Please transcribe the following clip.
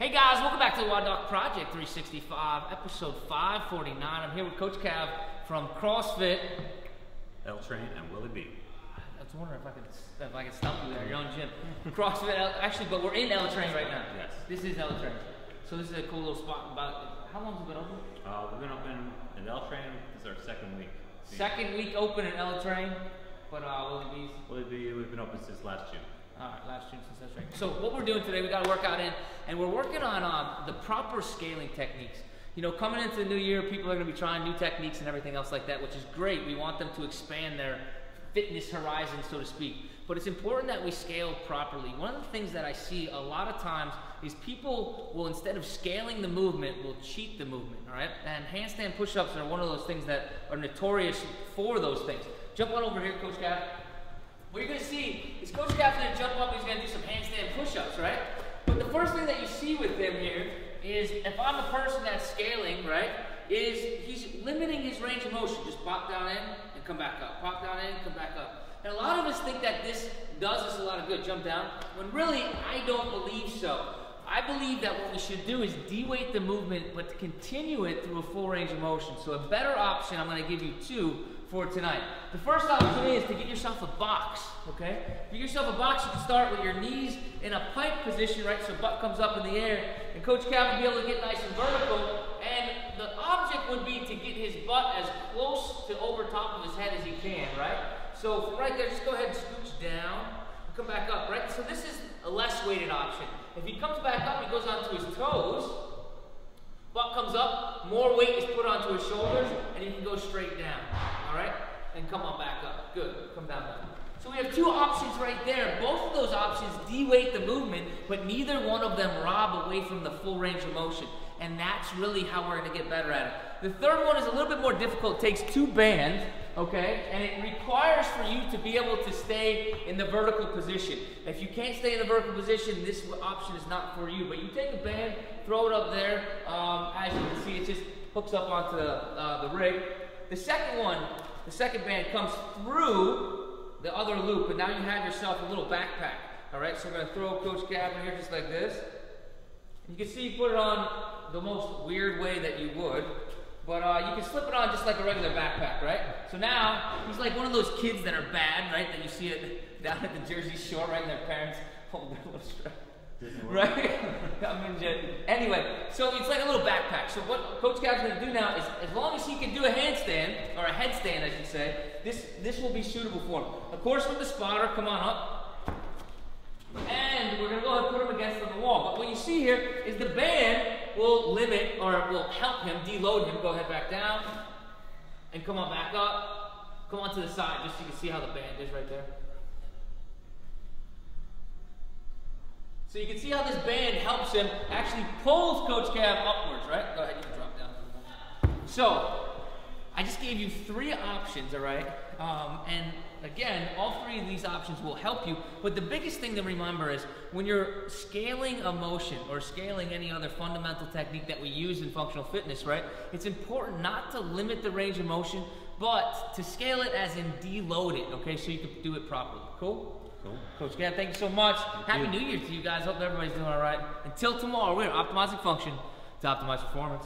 Hey guys, welcome back to the WODdoc Project 365, episode 549. I'm here with Coach Cav from CrossFit. L-Train and Willie B. I was wondering if I could stump you there, your own gym. CrossFit, actually, but we're in L-Train right now. Yes. This is L-Train. So this is a cool little spot. About, how long has it been open? We've been open in L-Train. This is our second week. Second week open in L-Train, but Willie B, we've been open since last June. All right, last June since that's right. So what we're doing today, we got a workout in, and we're working on the proper scaling techniques. You know, coming into the new year, people are going to be trying new techniques and everything else like that, which is great. We want them to expand their fitness horizon, so to speak. But it's important that we scale properly. One of the things that I see a lot of times is people will, instead of scaling the movement, will cheat the movement, all right? And handstand push-ups are one of those things that are notorious for those things. Jump on over here, Coach Cav. What you're going to see is Coach Cap's going to jump up and he's going to do some handstand push-ups, right? But the first thing that you see with him here is, if I'm the person that's scaling, right, is he's limiting his range of motion. Just pop down in and come back up. Pop down in, come back up. And a lot of us think that this does us a lot of good, jump down, when really I don't believe so. I believe that what we should do is de-weight the movement, but continue it through a full range of motion. So a better option, I'm going to give you two for tonight. The first option is to get yourself a box, okay? If you get yourself a box, you can start with your knees in a pike position, right? So butt comes up in the air, and Coach Cav will be able to get nice and vertical, and the object would be to get his butt as close to over top of his head as he can, right? So right there, just go ahead and scooch down, and come back up, right? So this is a less weighted option. If he comes back up, he goes onto his toes, butt comes up, more weight is put onto his shoulders, and he can go straight down, all right? And come on back up. Good, come down now. So we have two options right there. Both of those options de-weight the movement, but neither one of them rob away from the full range of motion. And that's really how we're gonna get better at it. The third one is a little bit more difficult. It takes two bands, okay? And it requires for you to be able to stay in the vertical position. If you can't stay in the vertical position, this option is not for you. But you take a band, throw it up there. As you can see, it just hooks up onto the rig. The second band comes through the other loop, and now you have yourself a little backpack. All right, so we're gonna throw Coach Cav in here just like this. You can see he put it on the most weird way that you would, but you can slip it on just like a regular backpack, right? So now, he's like one of those kids that are bad, right? That you see it down at the Jersey Shore, right? And their parents hold their little strap. Right? Anyway, so it's like a little backpack. So what Coach Cav's going to do now is, as long as he can do a handstand, or a headstand I should say, this will be suitable for him. Of course with the spotter, come on up. And we're going to go ahead and put him against the wall. But what you see here is the band will limit, or will help him, deload him. Go ahead back down, and come on back up. Come on to the side, just so you can see how the band is right there. So you can see how this band helps him, actually pulls Coach Cav upwards, right? Go ahead, you can drop down. So, I just gave you three options, all right? And again, all three of these options will help you, but the biggest thing to remember is when you're scaling a motion or scaling any other fundamental technique that we use in functional fitness, right? It's important not to limit the range of motion, but to scale it as in deload it, okay? So you can do it properly. Cool? Cool. Coach Cav, thank you so much. Happy New Year to you guys. Hope everybody's doing all right. Until tomorrow, we're optimizing function to optimize performance.